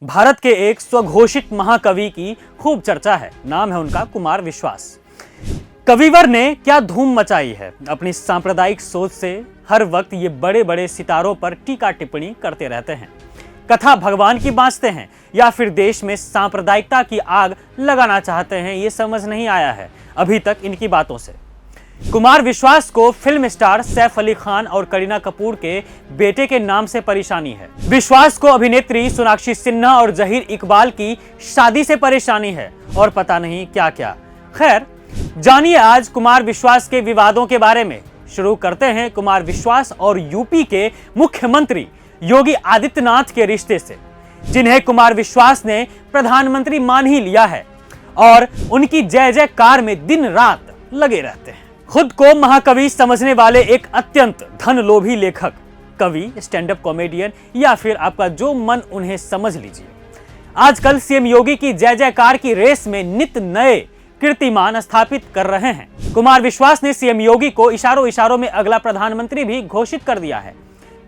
भारत के एक स्वघोषित महाकवि की खूब चर्चा है। नाम है उनका कुमार विश्वास। कविवर ने क्या धूम मचाई है अपनी सांप्रदायिक सोच से। हर वक्त ये बड़े बड़े सितारों पर टीका टिप्पणी करते रहते हैं, कथा भगवान की बांचते हैं या फिर देश में सांप्रदायिकता की आग लगाना चाहते हैं, ये समझ नहीं आया है अभी तक इनकी बातों से। कुमार विश्वास को फिल्म स्टार सैफ अली खान और करीना कपूर के बेटे के नाम से परेशानी है। विश्वास को अभिनेत्री सोनाक्षी सिन्हा और जहीर इकबाल की शादी से परेशानी है और पता नहीं क्या क्या। खैर, जानिए आज कुमार विश्वास के विवादों के बारे में। शुरू करते हैं कुमार विश्वास और यूपी के मुख्यमंत्री योगी आदित्यनाथ के रिश्ते से, जिन्हें कुमार विश्वास ने प्रधानमंत्री मान ही लिया है और उनकी जय जयकार में दिन रात लगे रहते हैं। खुद को महाकवि समझने वाले एक अत्यंत धनलोभी लेखक, कवि, स्टैंड अप कॉमेडियन या फिर आपका जो मन उन्हें समझ लीजिए, आजकल सीएम योगी की जय जयकार की रेस में नित नए कीर्तिमान स्थापित कर रहे हैं। कुमार विश्वास ने सीएम योगी को इशारों इशारों में अगला प्रधानमंत्री भी घोषित कर दिया है।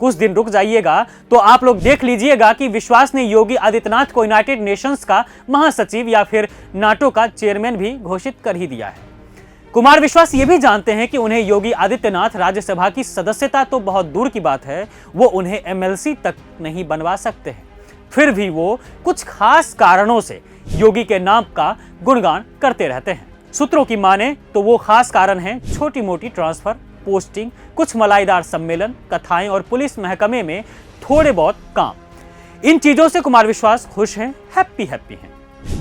कुछ दिन रुक जाइएगा तो आप लोग देख लीजिएगा कि विश्वास ने योगी आदित्यनाथ को यूनाइटेड नेशंस का महासचिव या फिर नाटो का चेयरमैन भी घोषित कर ही दिया है। कुमार विश्वास ये भी जानते हैं कि उन्हें योगी आदित्यनाथ राज्यसभा की सदस्यता तो बहुत दूर की बात है, वो उन्हें एमएलसी तक नहीं बनवा सकते हैं। फिर भी वो कुछ खास कारणों से योगी के नाम का गुणगान करते रहते हैं। सूत्रों की माने तो वो खास कारण हैं छोटी मोटी ट्रांसफर, पोस्टिंग, कुछ मलाईदार सम्मेलन, कथाएं और पुलिस महकमे में थोड़े बहुत काम। इन चीजों से कुमार विश्वास खुश हैं, हैप्पी हैं।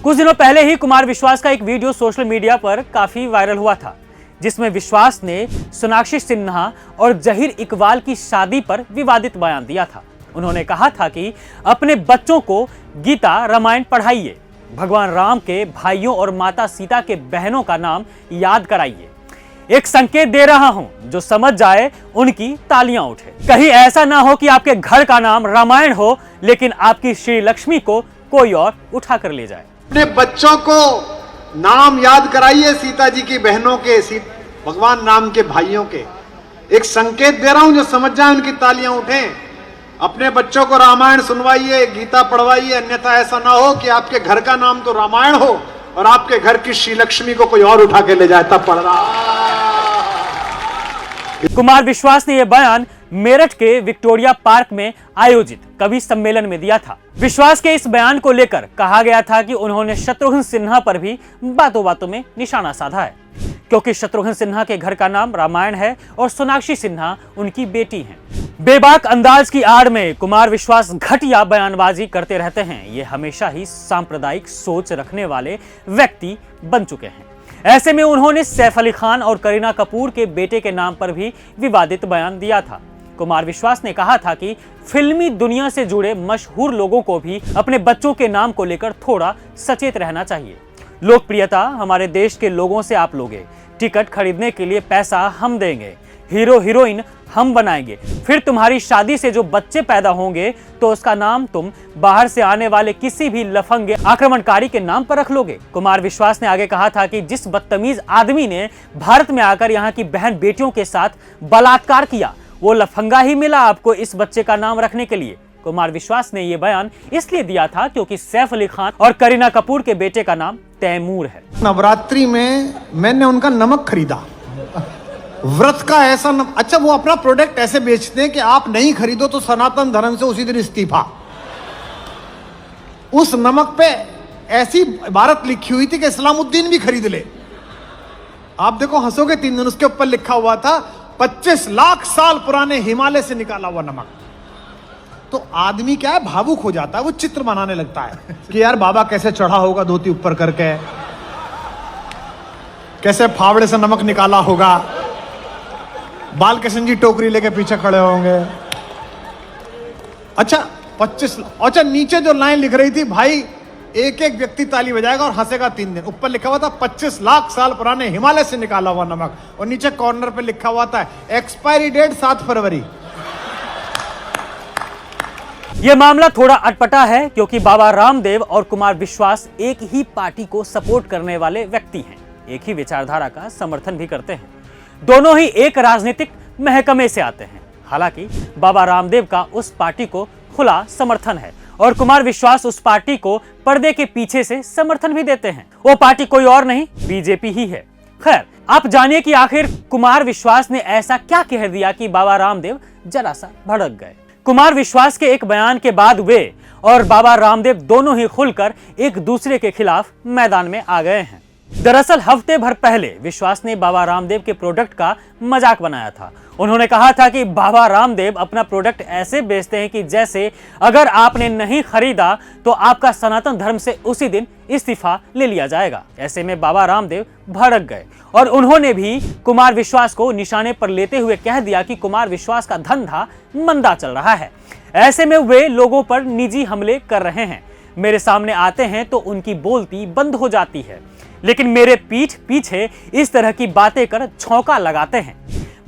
कुछ दिनों पहले ही कुमार विश्वास का एक वीडियो सोशल मीडिया पर काफी वायरल हुआ था, जिसमें विश्वास ने सोनाक्षी सिन्हा और जहीर इकबाल की शादी पर विवादित बयान दिया था। उन्होंने कहा था कि अपने बच्चों को गीता रामायण पढ़ाइए, भगवान राम के भाइयों और माता सीता के बहनों का नाम याद कराइए। एक संकेत दे रहा हूं, जो समझ जाए उनकी तालियां उठे। कहीं ऐसा ना हो कि आपके घर का नाम रामायण हो लेकिन आपकी श्री लक्ष्मी को कोई और उठा कर ले जाए। अपने बच्चों को नाम याद कराइए सीता जी की बहनों के, भगवान राम के भाइयों के। एक संकेत दे रहा हूं, जो समझ जाए उनकी तालियां उठें। अपने बच्चों को रामायण सुनवाइए, गीता पढ़वाइए, अन्यथा ऐसा ना हो कि आपके घर का नाम तो रामायण हो और आपके घर की श्री लक्ष्मी को कोई और उठा के ले जाए, तब पढ़ रहा। कुमार विश्वास ने यह बयान मेरठ के विक्टोरिया पार्क में आयोजित कवि सम्मेलन में दिया था। विश्वास के इस बयान को लेकर कहा गया था कि उन्होंने शत्रुघ्न सिन्हा पर भी बातों बातों में निशाना साधा है, क्योंकि शत्रुघ्न सिन्हा के घर का नाम रामायण है और सोनाक्षी सिन्हा उनकी बेटी हैं। बेबाक अंदाज की आड़ में कुमार विश्वास घटिया बयानबाजी करते रहते हैं। ये हमेशा ही सांप्रदायिक सोच रखने वाले व्यक्ति बन चुके हैं। ऐसे में उन्होंने सैफ अली खान और करीना कपूर के बेटे के नाम पर भी विवादित बयान दिया था। कुमार विश्वास ने कहा था कि फिल्मी दुनिया से जुड़े मशहूर लोगों को भी अपने बच्चों के नाम को लेकर थोड़ा सचेत रहना चाहिए। लोकप्रियता हमारे देश के लोगों से आप लोगे, टिकट खरीदने के लिए पैसा हम देंगे, हीरो हीरोइन हम बनाएंगे, फिर तुम्हारी शादी से जो बच्चे पैदा होंगे तो उसका नाम तुम बाहर से आने वाले किसी भी लफंगे आक्रमणकारी के नाम पर रख लोगे। कुमार विश्वास ने आगे कहा था कि जिस बदतमीज आदमी ने भारत में आकर यहाँ की बहन बेटियों के साथ बलात्कार किया, वो लफंगा ही मिला आपको इस बच्चे का नाम रखने के लिए। कुमार विश्वास ने यह बयान इसलिए दिया था क्योंकि सैफ अली खान और करीना कपूर के बेटे का नाम तैमूर है। नवरात्रि में मैंने उनका नमक खरीदा, व्रत का ऐसा अच्छा, वो अपना प्रोडक्ट ऐसे बेचते हैं कि आप नहीं खरीदो तो सनातन धर्म से उसी दिन इस्तीफा। उस नमक पे ऐसी इबारत लिखी हुई थी कि इस्लामुद्दीन भी खरीद ले। आप देखो, हंसोगे 3 दिन। उसके ऊपर लिखा हुआ था 25 लाख साल पुराने हिमालय से निकाला हुआ नमक। तो आदमी क्या है, भावुक हो जाता है, वो चित्र बनाने लगता है कि यार बाबा कैसे चढ़ा होगा धोती ऊपर करके, कैसे फावड़े से नमक निकाला होगा, बालकृष्ण जी टोकरी लेके पीछे खड़े होंगे। अच्छा 25, अच्छा नीचे जो लाइन लिख रही थी, भाई एक एक व्यक्ति ताली बजाएगा और हंसेगा 3 दिन। ऊपर लिखा हुआ था 25 लाख साल पुराने हिमालय से निकाला हुआ नमक, और नीचे कॉर्नर पे लिखा हुआ था एक्सपायरी डेट 7 फरवरी। यह मामला थोड़ा अटपटा है क्योंकि बाबा रामदेव और कुमार विश्वास एक ही पार्टी को सपोर्ट करने वाले व्यक्ति हैं, एक ही विचारधारा का समर्थन भी करते हैं, दोनों ही एक राजनीतिक महकमे से आते हैं। हालांकि बाबा रामदेव का उस पार्टी को खुला समर्थन है और कुमार विश्वास उस पार्टी को पर्दे के पीछे से समर्थन भी देते हैं। वो पार्टी कोई और नहीं, बीजेपी ही है। खैर, आप जानिए कि आखिर कुमार विश्वास ने ऐसा क्या कह दिया कि बाबा रामदेव जरा सा भड़क गए। कुमार विश्वास के एक बयान के बाद वे और बाबा रामदेव दोनों ही खुलकर एक दूसरे के खिलाफ मैदान में आ गए हैं। दरअसल हफ्ते भर पहले विश्वास ने बाबा रामदेव के प्रोडक्ट का मजाक बनाया था। उन्होंने कहा था कि बाबा रामदेव अपना प्रोडक्ट ऐसे बेचते हैं कि जैसे अगर आपने नहीं खरीदा तो आपका सनातन धर्म से उसी दिन इस्तीफा ले लिया जाएगा। ऐसे में बाबा रामदेव भड़क गए और उन्होंने भी कुमार विश्वास को निशाने पर लेते हुए कह दिया कि कुमार विश्वास का धंधा मंदा चल रहा है। ऐसे में वे लोगों पर निजी हमले कर रहे हैं। मेरे सामने आते हैं तो उनकी बोलती बंद हो जाती है, लेकिन मेरे पीठ पीछे इस तरह की बातें कर छौंका लगाते हैं।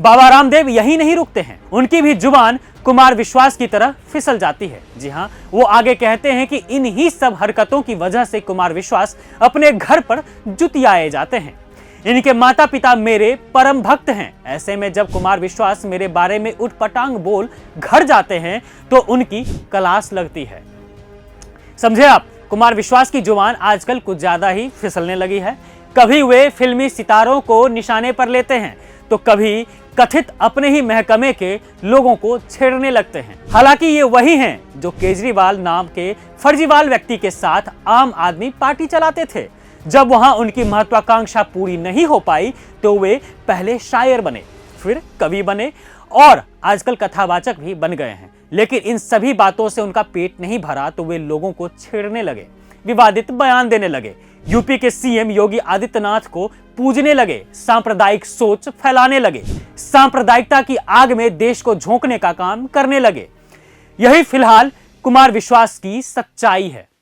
बाबा रामदेव यही नहीं रुकते हैं, उनकी भी जुबान कुमार विश्वास की तरह फिसल जाती है। जी हाँ, वो आगे कहते हैं कि इन्हीं सब हरकतों की वजह से कुमार विश्वास अपने घर पर जुतियाए जाते हैं। इनके माता पिता मेरे परम भक्त हैं। ऐसे में जब कुमार विश्वास मेरे बारे में उठपटांग बोल घर जाते हैं तो उनकी क्लास लगती है। समझे आप, कुमार विश्वास की जुबान आजकल कुछ ज्यादा ही फिसलने लगी है। कभी वे फिल्मी सितारों को निशाने पर लेते हैं तो कभी कथित अपने ही महकमे के लोगों को छेड़ने लगते हैं। हालांकि ये वही हैं जो केजरीवाल नाम के फर्जीवाल व्यक्ति के साथ आम आदमी पार्टी चलाते थे। जब वहां उनकी महत्वाकांक्षा पूरी नहीं हो पाई तो वे पहले शायर बने, फिर कवि बने और आजकल कथावाचक भी बन गए हैं। लेकिन इन सभी बातों से उनका पेट नहीं भरा तो वे लोगों को छेड़ने लगे, विवादित बयान देने लगे, यूपी के सीएम योगी आदित्यनाथ को पूजने लगे, सांप्रदायिक सोच फैलाने लगे, सांप्रदायिकता की आग में देश को झोंकने का काम करने लगे। यही फिलहाल कुमार विश्वास की सच्चाई है।